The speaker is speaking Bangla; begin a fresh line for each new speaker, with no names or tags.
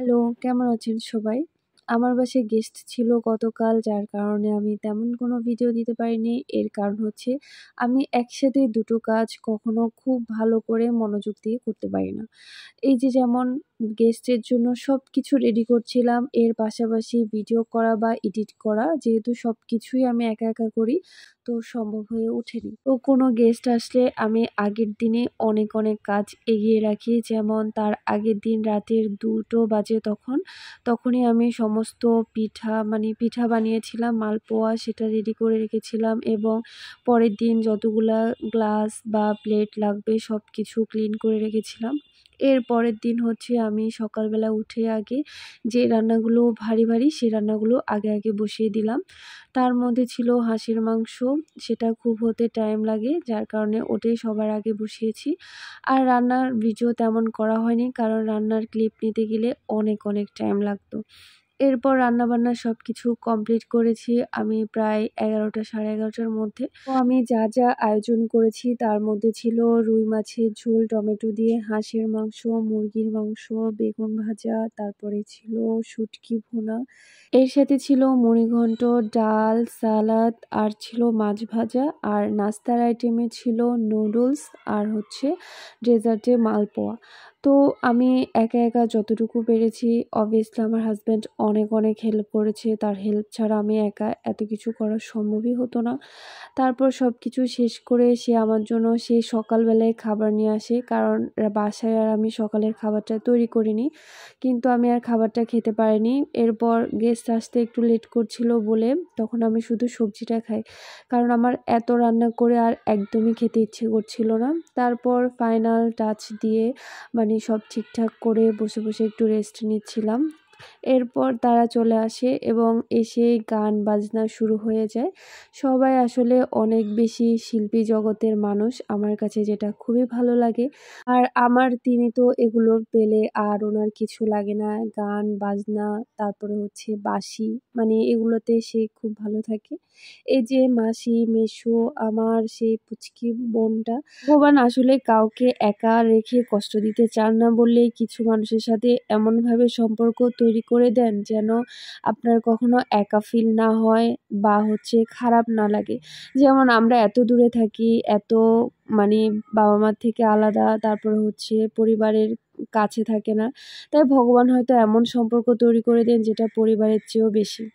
হ্যালো, কেমন আছেন সবাই? আমার বাসায় গেস্ট ছিল গতকাল, যার কারণে আমি তেমন কোনো ভিডিও দিতে পারিনি। এর কারণ হচ্ছে আমি একসাথে দুটো কাজ কখনো খুব ভালো করে মনোযোগ দিয়ে করতে পারি না। এই যে যেমন গেস্টের জন্য সবকিছু রেডি করছিলাম, এর পাশাপাশি ভিডিও করা বা এডিট করা, যেহেতু সবকিছুই আমি একা একা করি, তো সম্ভব হয়ে ওঠেনি। তো কোনো গেস্ট আসলে আমি আগের দিনে অনেক কাজ এগিয়ে রাখি। যেমন তার আগের দিন রাতের 2টো বাজে তখনই আমি সমস্ত পিঠা বানিয়েছিলাম, মালপোয়া সেটা রেডি করে রেখেছিলাম এবং পরের দিন যতগুলা গ্লাস বা প্লেট লাগবে সবকিছু ক্লিন করে রেখেছিলাম। এর পরের দিন হচ্ছে আমি সকালবেলা উঠে আগে যে রান্নাগুলো ভারী সেই রান্নাগুলো আগে বসিয়ে দিলাম। তার মধ্যে ছিল হাঁসের মাংস, সেটা খুব হতে টাইম লাগে, যার কারণে ওটাই সবার আগে বসিয়েছি। আর রান্নার ভিডিও তেমন করা হয়নি, কারণ রান্নার ক্লিপ নিতে গেলে অনেক টাইম লাগতো। এরপর রান্নাবান্না সবকিছু কমপ্লিট করেছি আমি প্রায় 11টা 11:30টার মধ্যে। তো আমি যা আয়োজন করেছি তার মধ্যে ছিল রুই মাছের ঝোল টমেটো দিয়ে, হাঁসের মাংস, মুরগির মাংস, বেগুন ভাজা, তারপরে ছিল শুটকি ভুনা। এর সাথে ছিল মুড়িঘন্ট, ডাল, সালাদ আর ছিল মাছ ভাজা। আর নাস্তার আইটেমে ছিল নুডলস আর হচ্ছে ডেজার্টে মালপোয়া। তো আমি একা যতটুকু পেরেছি, অবভিয়াসলি আমার হাজব্যান্ড অনেক হেল্প করেছে। তার হেল্প ছাড়া আমি একা এত কিছু করা সম্ভবই হতো না। তারপর সবকিছু শেষ করে সে আমার জন্য সেই সকালবেলায় খাবার নিয়ে আসে, কারণ বাসায় আর আমি সকালের খাবারটা তৈরি করিনি, কিন্তু আমি আর খাবারটা খেতে পারিনি। এরপর গেস্ট আসতে একটু লেট করছিল বলে তখন আমি শুধু সবজিটা খাই, কারণ আমার এত রান্না করে আর একদমই খেতে ইচ্ছে করছিল না। তারপর ফাইনাল টাচ দিয়ে সব ঠিকঠাক করে বসে একটু রেস্ট নিচ্ছিলাম। এরপর তারা চলে আসে এবং এসে গান বাজনা শুরু হয়ে যায়। সবাই আসলে অনেক বেশি শিল্পী জগতের মানুষ আমার কাছে, যেটা খুবই ভালো লাগে। আর আমার তিনি তো এগুলো পেলে আর ওনার কিছু লাগে না। গান বাজনা, তারপরে হচ্ছে বাঁশি, এগুলোতে সে খুব ভালো থাকে। এই যে মাসি মেসো, আমার সেই পুচকি বোনটা, ভগবান আসলে কাউকে একা রেখে কষ্ট দিতে চান না বললেই কিছু মানুষের সাথে এমনভাবে সম্পর্ক তৈরি করে দেন যেন আপনার কখনো একা ফিল না হয় বা হচ্ছে খারাপ না লাগে। যেমন আমরা এত দূরে থাকি, এত মানে বাবা মার থেকে আলাদা, তারপরে হচ্ছে পরিবারের কাছে থাকে না, তাই ভগবান হয়তো এমন সম্পর্ক তৈরি করে দেন যেটা পরিবারের চেয়েও বেশি।